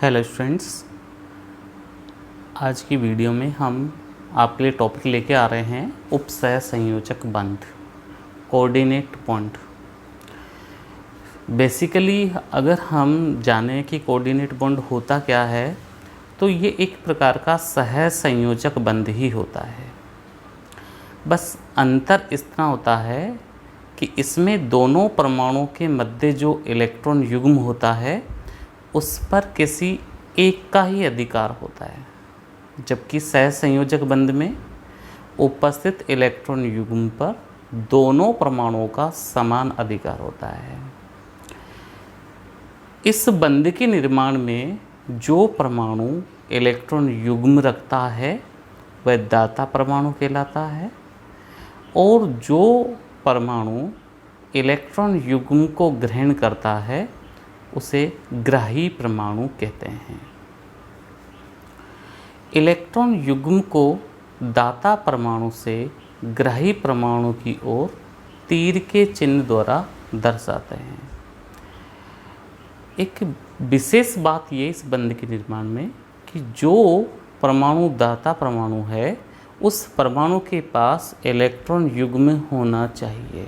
Hello students, आज की video में हम आपके लिए टॉपिक लेके आ रहे हैं उपसह संयोजक बंध, कोऑर्डिनेट पॉइंट। बेसिकली अगर हम जानें कि कोऑर्डिनेट बॉन्ड होता क्या है तो ये एक प्रकार का सह संयोजक बंध ही होता है। बस अंतर इतना होता है कि इसमें दोनों परमाणुओं के मध्य जो इलेक्ट्रॉन युग्म होता है उस पर किसी एक का ही अधिकार होता है, जबकि सहसंयोजक बंध में उपस्थित इलेक्ट्रॉन युग्म पर दोनों परमाणुओं का समान अधिकार होता है। इस बंध के निर्माण में जो परमाणु इलेक्ट्रॉन युग्म रखता है वह दाता परमाणु कहलाता है, और जो परमाणु इलेक्ट्रॉन युग्म को ग्रहण करता है उसे ग्राही परमाणु कहते हैं। इलेक्ट्रॉन युग्म को दाता परमाणु से ग्राही परमाणु की ओर तीर के चिन्ह द्वारा दर्शाते हैं। एक विशेष बात ये इस बंध के निर्माण में कि जो परमाणु दाता परमाणु है उस परमाणु के पास इलेक्ट्रॉन युग्म होना चाहिए,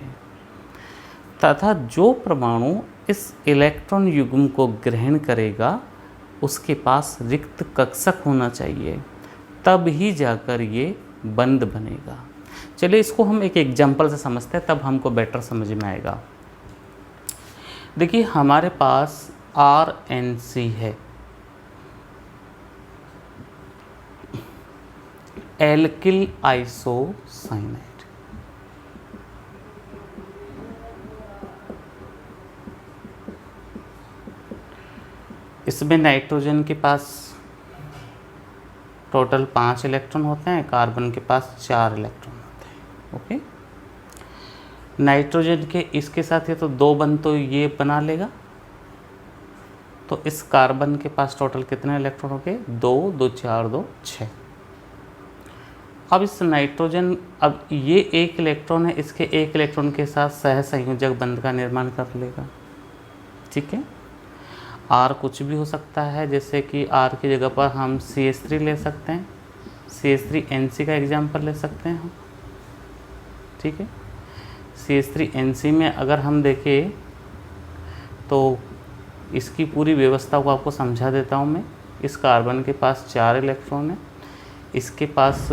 तथा जो परमाणु इस इलेक्ट्रॉन युग्म को ग्रहण करेगा उसके पास रिक्त कक्षक होना चाहिए, तब ही जाकर ये बंध बनेगा। चलिए इसको हम एक एग्जाम्पल से समझते हैं, तब हमको बेटर समझ में आएगा। देखिए हमारे पास RNC है, एल्किल आइसोसाइनाइड। इसमें नाइट्रोजन के पास टोटल 5 इलेक्ट्रॉन होते हैं, कार्बन के पास 4 इलेक्ट्रॉन होते हैं। ओके, नाइट्रोजन के इसके साथ ये तो 2 बंध तो ये बना लेगा, तो इस कार्बन के पास टोटल कितने इलेक्ट्रॉन हो गए? 2 2 4 2 6। अब इस नाइट्रोजन, अब ये 1 इलेक्ट्रॉन है, इसके 1 इलेक्ट्रॉन के साथ सहसंयोजक बंध का निर्माण कर लेगा। ठीक है, R कुछ भी हो सकता है, जैसे कि R की जगह पर हम CH3 ले सकते हैं, CH3NC का एग्जाम्पल ले सकते हैं हम। ठीक है, CH3NC में अगर हम देखें तो इसकी पूरी व्यवस्था को आपको समझा देता हूँ मैं। इस कार्बन के पास 4 इलेक्ट्रॉन है, इसके पास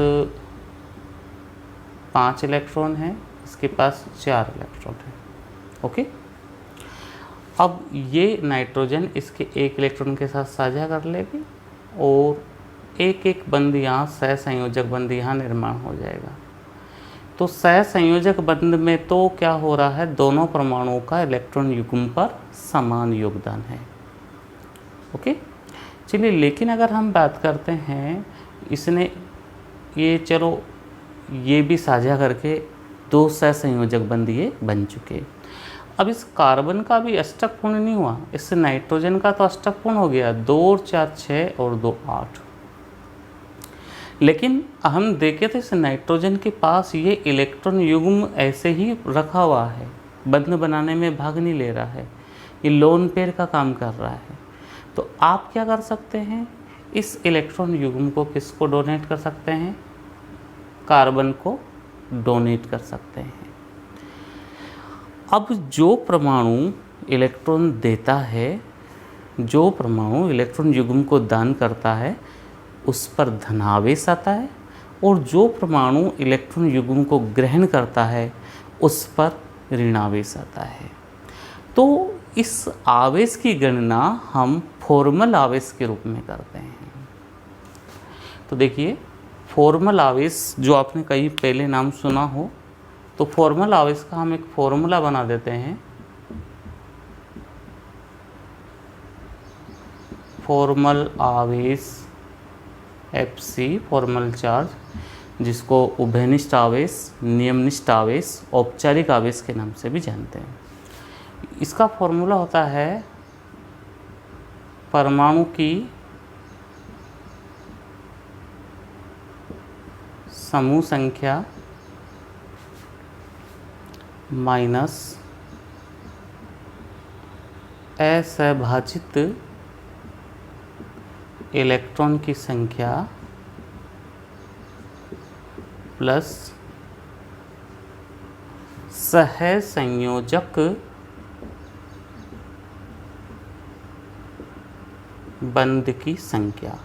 5 इलेक्ट्रॉन है, इसके पास 4 इलेक्ट्रॉन है। ओके, अब ये नाइट्रोजन इसके 1 इलेक्ट्रॉन के साथ साझा कर लेगी और एक एक बंध यहाँ सहसंयोजक बंध यहाँ निर्माण हो जाएगा। तो सहसंयोजक बंध में तो क्या हो रहा है, दोनों परमाणुओं का इलेक्ट्रॉन युग्म पर समान योगदान है। ओके, चलिए लेकिन अगर हम बात करते हैं, इसने ये चलो ये भी साझा करके 2 सहसंयोजक बंध ये बन चुके। अब इस कार्बन का भी अष्टक पूर्ण नहीं हुआ, इससे नाइट्रोजन का तो अष्टक पूर्ण हो गया, 2 और 4 6 और 2 8। लेकिन हम देखें तो इस नाइट्रोजन के पास ये इलेक्ट्रॉन युग्म ऐसे ही रखा हुआ है, बंध बनाने में भाग नहीं ले रहा है, ये लोन पेयर का काम कर रहा है। तो आप क्या कर सकते हैं, इस इलेक्ट्रॉन युग्म को किसको डोनेट कर सकते हैं? कार्बन को डोनेट कर सकते हैं। अब जो परमाणु इलेक्ट्रॉन देता है, जो परमाणु इलेक्ट्रॉन युग्म को दान करता है उस पर धनावेश आता है, और जो परमाणु इलेक्ट्रॉन युग्म को ग्रहण करता है उस पर ऋणावेश आता है। तो इस आवेश की गणना हम फॉर्मल आवेश के रूप में करते हैं। तो देखिए फॉर्मल आवेश जो आपने कहीं पहले नाम सुना हो, तो फॉर्मल आवेश का हम एक फॉर्मूला बना देते हैं। फॉर्मल आवेश Fc, फॉर्मल चार्ज, जिसको उभयनिष्ठ आवेश, नियमनिष्ठ आवेश, औपचारिक आवेश के नाम से भी जानते हैं। इसका फॉर्मूला होता है परमाणु की समूह संख्या माइनस असभाजित इलेक्ट्रॉन की संख्या प्लस सहसंयोजक बंध की संख्या।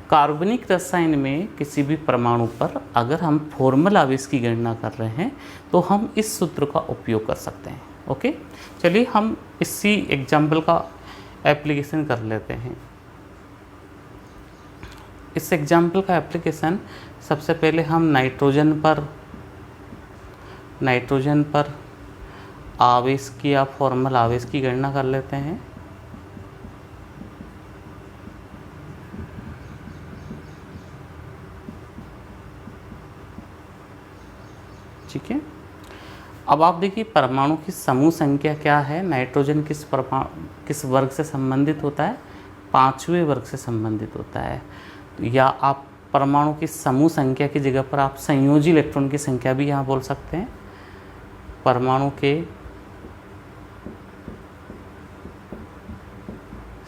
कार्बनिक रसायन में किसी भी परमाणु पर अगर हम फॉर्मल आवेश की गणना कर रहे हैं तो हम इस सूत्र का उपयोग कर सकते हैं। ओके, चलिए हम इसी एग्जाम्पल का एप्लीकेशन कर लेते हैं। इस एग्जाम्पल का एप्लीकेशन सबसे पहले हम नाइट्रोजन पर आवेश की या फॉर्मल आवेश की गणना कर लेते हैं। ठीक है, अब आप देखिए परमाणु की समूह संख्या क्या है। नाइट्रोजन किस वर्ग से संबंधित होता है? 5वें वर्ग से संबंधित होता है। या आप परमाणु की समूह संख्या की जगह पर आप संयोजी इलेक्ट्रॉन की संख्या भी यहाँ बोल सकते हैं। परमाणु के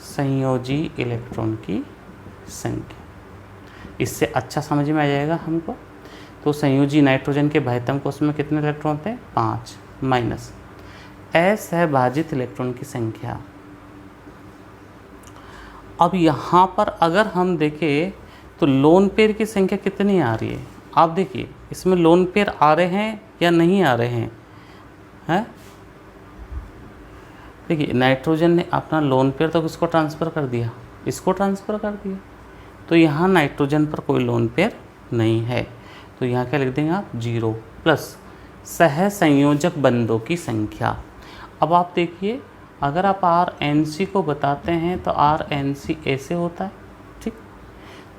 संयोजी इलेक्ट्रॉन की संख्या, इससे अच्छा समझ में आ जाएगा हमको। तो संयोजी नाइट्रोजन के बाह्यतम कोश में कितने इलेक्ट्रॉन होते हैं? 5 माइनस असहभाजित इलेक्ट्रॉन की संख्या। अब यहाँ पर अगर हम देखें तो लोन पेयर की संख्या कितनी आ रही है? आप देखिए इसमें लोन पेयर आ रहे हैं या नहीं आ रहे हैं? देखिए नाइट्रोजन ने अपना लोन पेयर तो किसको ट्रांसफ़र कर दिया? इसको ट्रांसफ़र कर दिया। तो यहाँ नाइट्रोजन पर कोई लोन पेयर नहीं है, तो यहाँ क्या लिख देंगे आप? 0 प्लस सहसंयोजक बंधों की संख्या। अब आप देखिए अगर आप RNC को बताते हैं तो RNC ऐसे होता है, ठीक।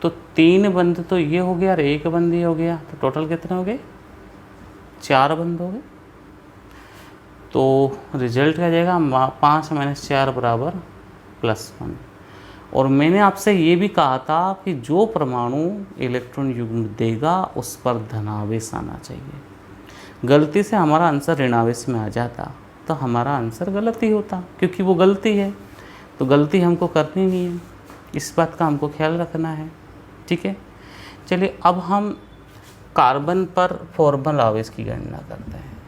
तो 3 बंध तो ये हो गया और 1 बंध ये हो गया, तो टोटल कितने हो गए? 4 बंध हो गए। तो रिजल्ट क्या जाएगा? 5 - 4 बराबर +1। और मैंने आपसे ये भी कहा था कि जो परमाणु इलेक्ट्रॉन युग्म देगा उस पर धनावेश आना चाहिए। गलती से हमारा आंसर ऋणावेश में आ जाता तो हमारा आंसर गलत ही होता, क्योंकि वो गलती है, तो गलती हमको करनी नहीं है। इस बात का हमको ख्याल रखना है, ठीक है। चलिए अब हम कार्बन पर फॉर्मल आवेश की गणना करते हैं।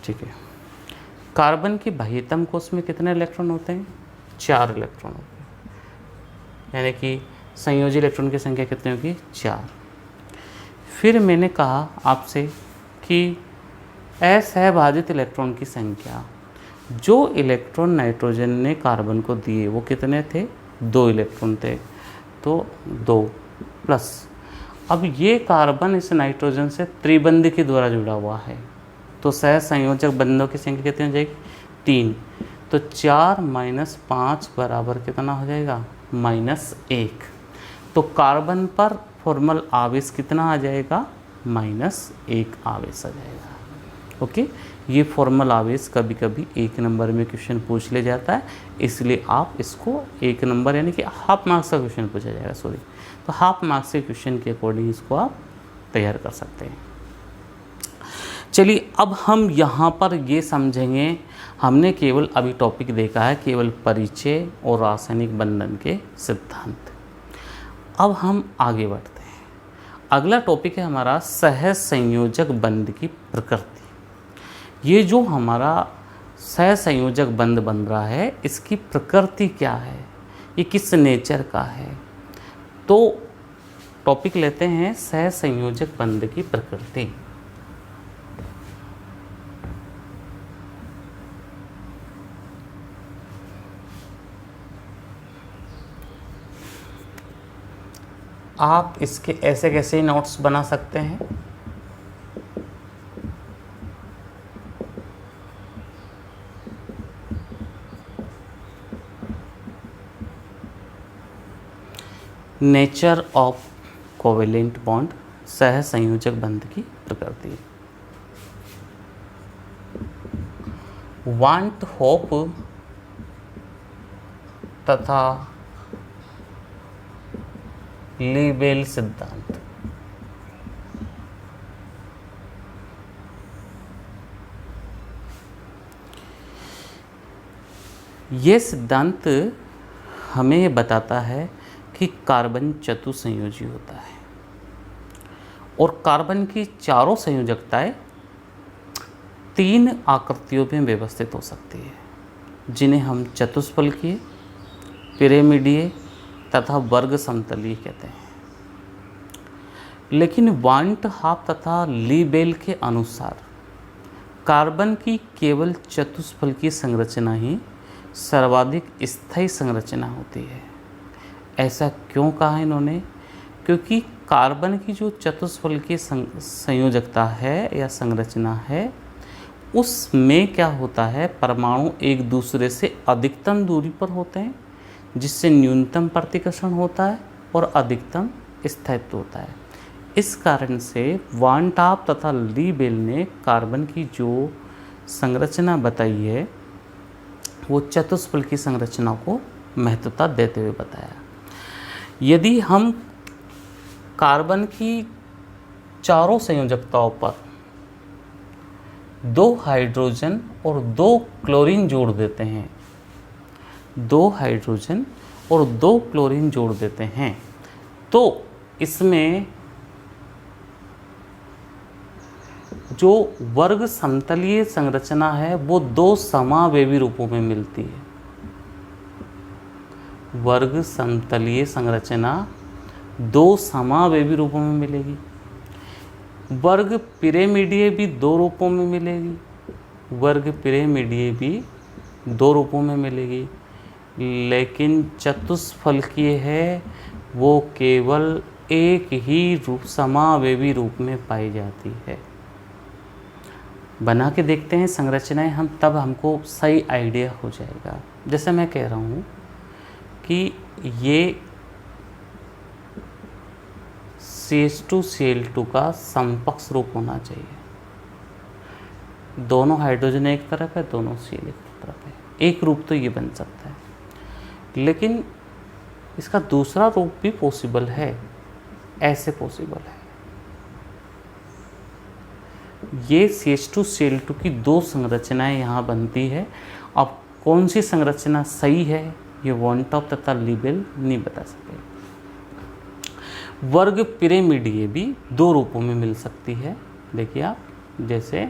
ठीक है, कार्बन की बाह्यतम कोश में कितने इलेक्ट्रॉन होते हैं? 4 इलेक्ट्रॉन होते हैं, यानी कि संयोजी इलेक्ट्रॉन की संख्या कितनी होगी? 4। फिर मैंने कहा आपसे कि असहभाजित इलेक्ट्रॉन की संख्या, जो इलेक्ट्रॉन नाइट्रोजन ने कार्बन को दिए वो कितने थे? 2 इलेक्ट्रॉन थे, तो 2 प्लस, अब ये कार्बन इस नाइट्रोजन से त्रिबंध के द्वारा जुड़ा हुआ है, तो सहसंयोजक बंधों की संख्या कितनी हो जाएगी? 3। तो 4 - 5 बराबर कितना हो जाएगा? -1। तो कार्बन पर फॉर्मल आवेश कितना आ जाएगा? -1 आवेश आ जाएगा। ओके, ये फॉर्मल आवेश कभी कभी 1 नंबर में क्वेश्चन पूछ ले जाता है, इसलिए आप इसको 1 नंबर यानी कि हाफ मार्क्स का क्वेश्चन पूछा जाएगा, सॉरी, तो हाफ मार्क्स के क्वेश्चन के अकॉर्डिंग इसको आप तैयार कर सकते हैं। चलिए अब हम यहाँ पर ये समझेंगे, हमने केवल अभी टॉपिक देखा है केवल परिचय और रासायनिक बंधन के सिद्धांत। अब हम आगे बढ़ते हैं। अगला टॉपिक है हमारा सहसंयोजक बंध की प्रकृति। ये जो हमारा सहसंयोजक बंध बन रहा है इसकी प्रकृति क्या है, ये किस नेचर का है? तो टॉपिक लेते हैं सहसंयोजक बंध की प्रकृति। आप इसके ऐसे कैसे नोट्स बना सकते हैं? नेचर ऑफ कोवेलेंट बॉन्ड, सहसंयोजक बंध की प्रकृति। वांट होप तथा लीबेल सिद्धांत। ये सिद्धांत हमें ये बताता है कि कार्बन चतुसंयोजी होता है और कार्बन की चारों संयोजकताएं 3 आकृतियों में व्यवस्थित हो सकती है, जिन्हें हम चतुष्फलकीय, पिरामिडीय तथा वर्ग समतलीय कहते हैं। लेकिन वांट हाफ तथा लीबेल के अनुसार कार्बन की केवल चतुष्फलकीय संरचना ही सर्वाधिक स्थायी संरचना होती है। ऐसा क्यों कहा इन्होंने? क्योंकि कार्बन की जो चतुष्फलकीय संयोजकता है या संरचना है, उसमें क्या होता है, परमाणु एक दूसरे से अधिकतम दूरी पर होते हैं, जिससे न्यूनतम प्रतिकर्षण होता है और अधिकतम स्थायित्व होता है। इस कारण से वान टॉप तथा लीबेल ने कार्बन की जो संरचना बताई है वो चतुष्फलकीय संरचना को महत्वता देते हुए बताया। यदि हम कार्बन की चारों संयोजकताओं पर 2 हाइड्रोजन और 2 क्लोरीन जोड़ देते हैं, 2 हाइड्रोजन और 2 क्लोरीन जोड़ देते हैं, तो इसमें जो वर्ग समतलीय संरचना है वो 2 समावेवी रूपों में मिलती है। वर्ग समतलीय संरचना 2 समावेवी रूपों में मिलेगी। वर्ग पिरामिडीय भी 2 रूपों में मिलेगी। वर्ग पिरामिडीय भी 2 रूपों में मिलेगी, लेकिन चतुष्फलकीय है वो केवल एक ही रूप, समावेवी रूप में पाई जाती है। बना के देखते हैं संरचनाएं हम, तब हमको सही आइडिया हो जाएगा। जैसे मैं कह रहा हूँ कि ये CH2Cl2 का समकक्ष रूप होना चाहिए। दोनों हाइड्रोजन एक तरफ है, दोनों Cl एक तरफ है, एक रूप तो ये बन सकता है। लेकिन इसका दूसरा रूप भी पॉसिबल है, ऐसे पॉसिबल है। ये CH2Cl2 की 2 संरचनाएं यहाँ बनती है। अब कौन सी संरचना सही है ये वान टॉप तथा लीबेल नहीं बता सके। वर्ग पिरामिडीय भी 2 रूपों में मिल सकती है। देखिए आप, जैसे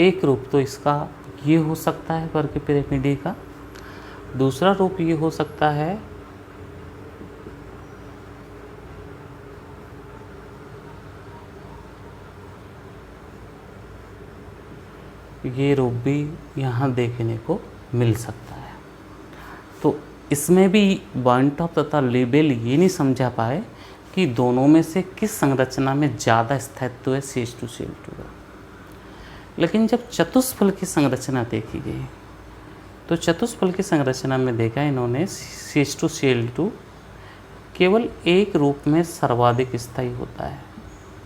एक रूप तो इसका ये हो सकता है वर्ग पिरामिडीय का, दूसरा रूप ये हो सकता है ये रूप भी यहाँ देखने को मिल सकता है। तो इसमें भी वान टॉप तथा लीबेल ये नहीं समझा पाए कि दोनों में से किस संरचना में ज़्यादा स्थायित्व है CH2Cl2 का। लेकिन जब चतुष्फल की संरचना देखी गई तो चतुष्फल की संरचना में देखा इन्होंने CH2Cl2 केवल एक रूप में सर्वाधिक स्थायी होता है।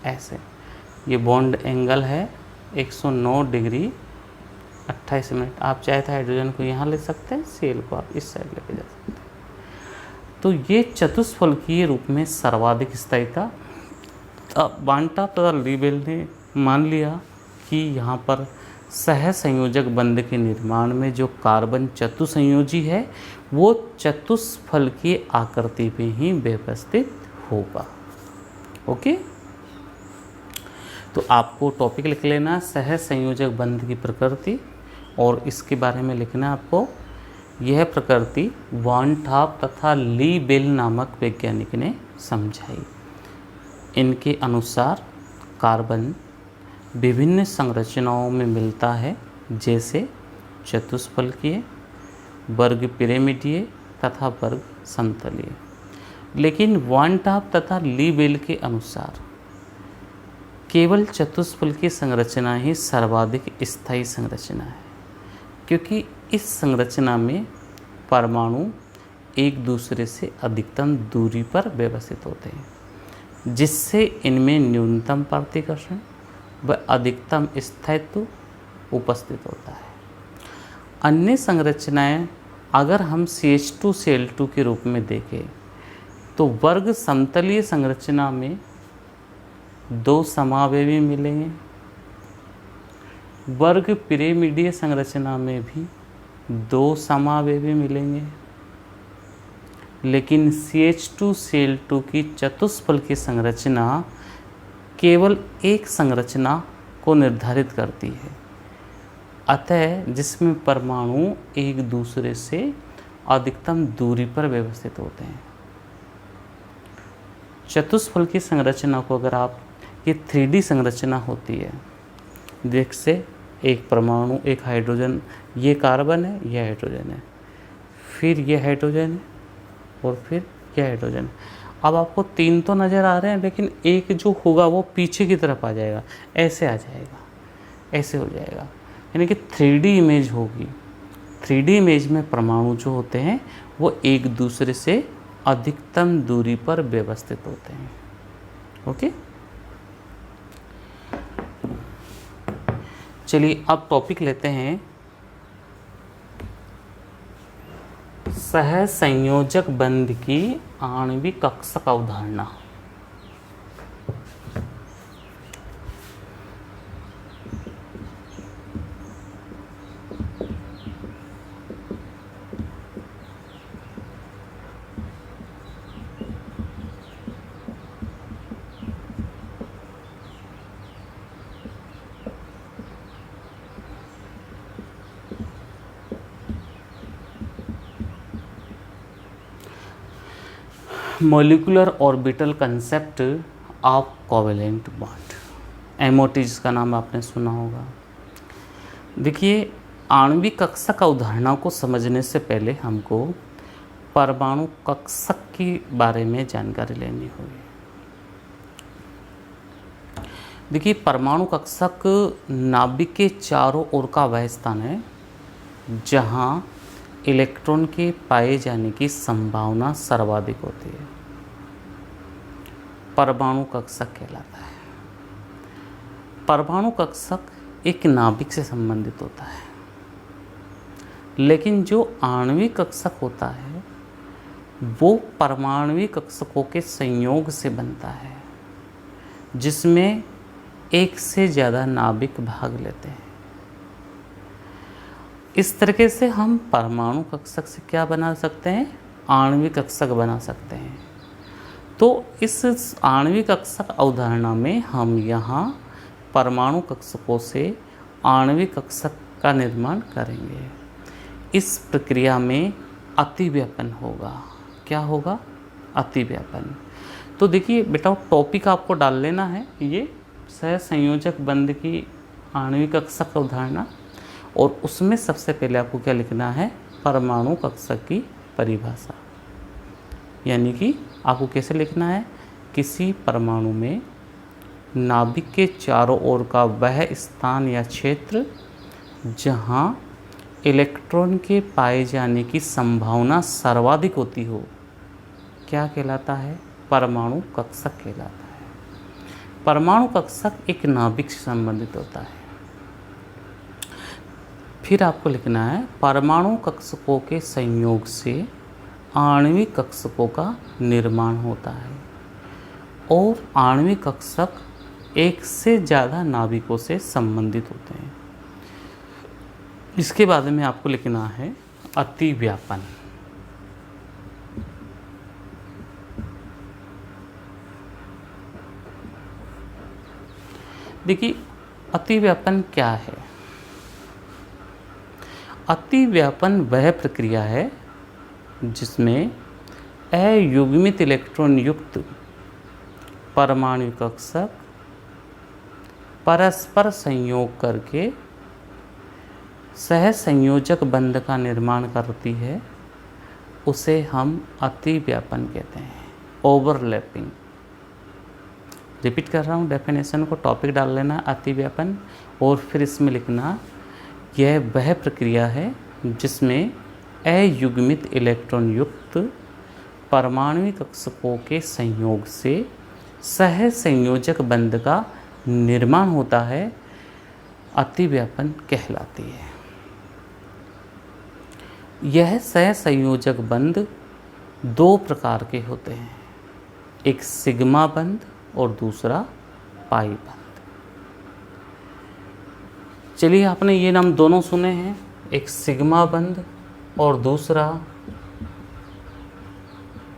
ऐसे ये बॉन्ड एंगल है 109 डिग्री 28 मिनट। आप चाहे तो हाइड्रोजन को यहाँ ले सकते हैं, Cl को आप इस साइड लेके जा सकते हैं। तो ये चतुष्फलकीय रूप में सर्वाधिक स्थायी था। अब वान टॉप तथा लीबेल ने मान लिया कि यहाँ पर सह संयोजक बंध के निर्माण में जो कार्बन चतुसंयोजी है वो चतुष्फलकीय आकृति में ही व्यवस्थित होगा। ओके, तो आपको टॉपिक लिख लेना सह संयोजक बंध की प्रकृति, और इसके बारे में लिखना आपको यह प्रकृति वान टॉप तथा लीबेल नामक वैज्ञानिक ने समझाई। इनके अनुसार कार्बन विभिन्न संरचनाओं में मिलता है, जैसे चतुष्फलकीय, वर्ग पिरामिडीय तथा वर्ग समतलीय। लेकिन वान टॉप तथा लीबेल के अनुसार केवल चतुष्फलकीय संरचना ही सर्वाधिक स्थायी संरचना है, क्योंकि इस संरचना में परमाणु एक दूसरे से अधिकतम दूरी पर व्यवस्थित होते हैं, जिससे इनमें न्यूनतम प्रतिकर्षण व अधिकतम स्थायित्व उपस्थित होता है। अन्य संरचनाएं अगर हम CH2Cl2 के रूप में देखें तो वर्ग समतलीय संरचना में 2 समावयवी मिलेंगे, वर्ग पिरामिडीय संरचना में भी 2 समावयवी मिलेंगे, लेकिन CH2Cl2 की चतुष्फल की संरचना केवल एक संरचना को निर्धारित करती है, अतः जिसमें परमाणु एक दूसरे से अधिकतम दूरी पर व्यवस्थित होते हैं। चतुष्फल की संरचना को अगर आप, ये 3D संरचना होती है, देख से एक परमाणु, एक हाइड्रोजन, ये कार्बन है, ये हाइड्रोजन है, फिर ये हाइड्रोजन है और फिर ये हाइड्रोजन। अब आपको 3 तो नज़र आ रहे हैं, लेकिन एक जो होगा वो पीछे की तरफ आ जाएगा, ऐसे आ जाएगा, ऐसे हो जाएगा, यानी कि 3D इमेज होगी। 3D इमेज में परमाणु जो होते हैं वो एक दूसरे से अधिकतम दूरी पर व्यवस्थित होते हैं। ओके, चलिए अब टॉपिक लेते हैं सहसंयोजक बंध की आणविक कक्षक अवधारणा। Molecular orbital concept of covalent bond, MOT जिसका नाम आपने सुना होगा। देखिए, आणविक कक्षक अवधारणा को समझने से पहले हमको परमाणु कक्षक के बारे में जानकारी लेनी होगी। देखिए, परमाणु कक्षक नाभिक के चारों ओर का वह स्थान है जहाँ इलेक्ट्रॉन के पाए जाने की संभावना सर्वाधिक होती है, परमाणु कक्षक कहलाता है। परमाणु कक्षक एक नाभिक से संबंधित होता है, लेकिन जो आणविक कक्षक होता है वो परमाणविक कक्षकों के संयोग से बनता है, जिसमें एक से ज़्यादा नाभिक भाग लेते हैं। इस तरीके से हम परमाणु कक्षक से क्या बना सकते हैं, आणविक कक्षक बना सकते हैं। तो इस आणविक कक्षक अवधारणा में हम यहाँ परमाणु कक्षकों से आणविक कक्षक का निर्माण करेंगे। इस प्रक्रिया में अतिव्यापन होगा। क्या होगा? अतिव्यापन। तो देखिए बेटा, टॉपिक आपको डाल लेना है ये सहसंयोजक बंध की आणविक कक्षक अवधारणा, और उसमें सबसे पहले आपको क्या लिखना है, परमाणु कक्षक की परिभाषा। यानी कि आपको कैसे लिखना है, किसी परमाणु में नाभिक के चारों ओर का वह स्थान या क्षेत्र जहाँ इलेक्ट्रॉन के पाए जाने की संभावना सर्वाधिक होती हो, क्या कहलाता है, परमाणु कक्षक कहलाता है। परमाणु कक्षक एक नाभिक से संबंधित होता है। फिर आपको लिखना है, परमाणु कक्षकों के संयोग से आणविक कक्षकों का निर्माण होता है, और आणविक कक्षक एक से ज़्यादा नाभिकों से संबंधित होते हैं। इसके बाद में आपको लिखना है अतिव्यापन। देखिए, अतिव्यापन क्या है? अतिव्यापन वह प्रक्रिया है जिसमें अयुग्मित इलेक्ट्रॉन युक्त परमाणु कक्षक परस्पर संयोग करके सहसंयोजक बंध का निर्माण करती है। उसे हम अतिव्यापन कहते हैं, ओवरलैपिंग। रिपीट कर रहा हूँ डेफिनेशन को, टॉपिक डाल लेना अतिव्यापन, और फिर इसमें लिखना यह वह प्रक्रिया है जिसमें अयुग्मित इलेक्ट्रॉन युक्त परमाणु कक्षकों के संयोग से सहसंयोजक बंध का निर्माण होता है, अतिव्यापन कहलाती है। यह सहसंयोजक बंध दो प्रकार के होते हैं, एक सिग्मा बंध और दूसरा पाई बंध। चलिए, आपने ये नाम दोनों सुने हैं, एक सिग्मा बंध और दूसरा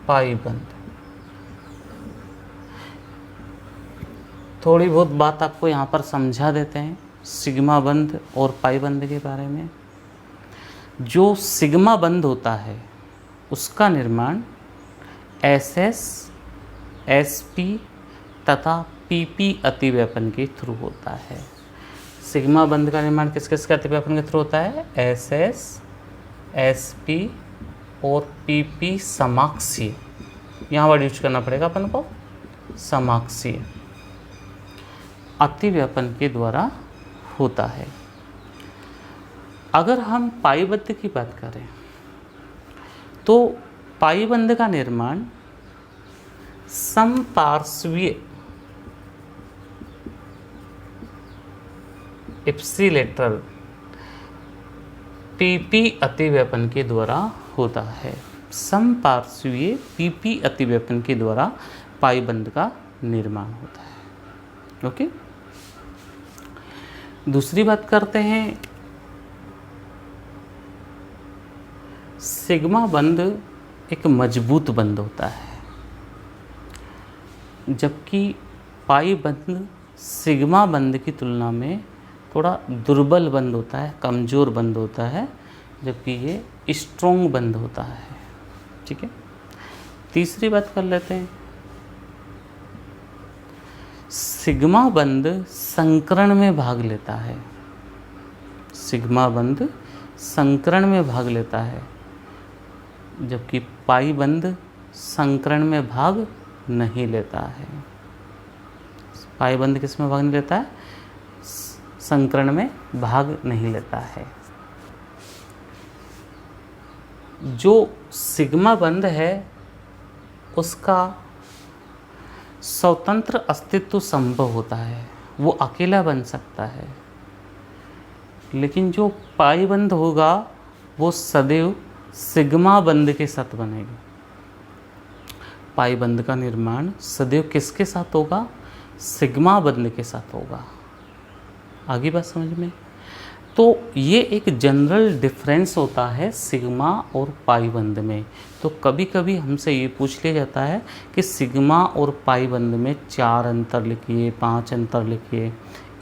पाई बंध। थोड़ी बहुत बात आपको यहाँ पर समझा देते हैं सिग्मा बंध और पाई बंध के बारे में। जो सिग्मा बंध होता है उसका निर्माण SS, SP तथा PP अतिव्यापन के थ्रू होता है। सिग्मा बंध का निर्माण किस किस के अतिव्यापन के थ्रू होता है? SS, SP और PP समाक्षीय, यहाँ वर्ड यूज करना पड़ेगा अपन को, समाक्षीय अतिव्यापन के द्वारा होता है। अगर हम पाई बंध की बात करें तो पाई बंध का निर्माण समपार्श्वीय इप्सिलेटरल PP अतिव्यापन के द्वारा होता है। समपार्श्वीय PP अतिव्यापन के द्वारा पाई बंध का निर्माण होता है। ओके, दूसरी बात करते हैं, सिग्मा बंध एक मजबूत बंध होता है, जबकि पाई बंध सिग्मा बंध की तुलना में थोड़ा दुर्बल बंध होता है, कमज़ोर बंध होता है, जबकि ये स्ट्रॉन्ग बंध होता है। ठीक है, तीसरी बात कर लेते हैं, सिग्मा बंध संकरण में भाग लेता है। सिग्मा बंध संकरण में भाग लेता है, जबकि पाई बंध संकरण में भाग नहीं लेता है। पाई बंध किस में भाग नहीं लेता है? संकरण में भाग नहीं लेता है। जो सिग्मा बंध है उसका स्वतंत्र अस्तित्व संभव होता है, वो अकेला बन सकता है, लेकिन जो पाई बंध होगा वो सदैव सिग्मा बंध के साथ बनेगा। पाई बंध का निर्माण सदैव किसके साथ होगा? सिग्मा बंध के साथ होगा। आगे बात समझ में? तो ये एक जनरल डिफरेंस होता है सिग्मा और पाई बंध में। तो कभी कभी हमसे ये पूछ लिया जाता है कि सिग्मा और पाई बंध में 4 अंतर लिखिए, 5 अंतर लिखिए,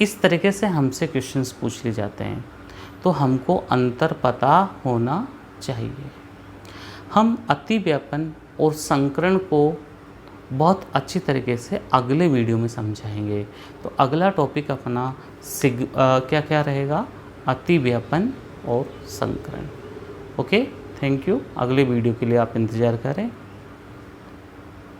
इस तरीके से हमसे क्वेश्चंस पूछ लिए जाते हैं। तो हमको अंतर पता होना चाहिए। हम अतिव्यापन और संकरण को बहुत अच्छी तरीके से अगले वीडियो में समझाएंगे। तो अगला टॉपिक अपना क्या क्या रहेगा? अतिव्यापन और संकरण। Okay, thank you. अगले वीडियो के लिए आप इंतज़ार करें।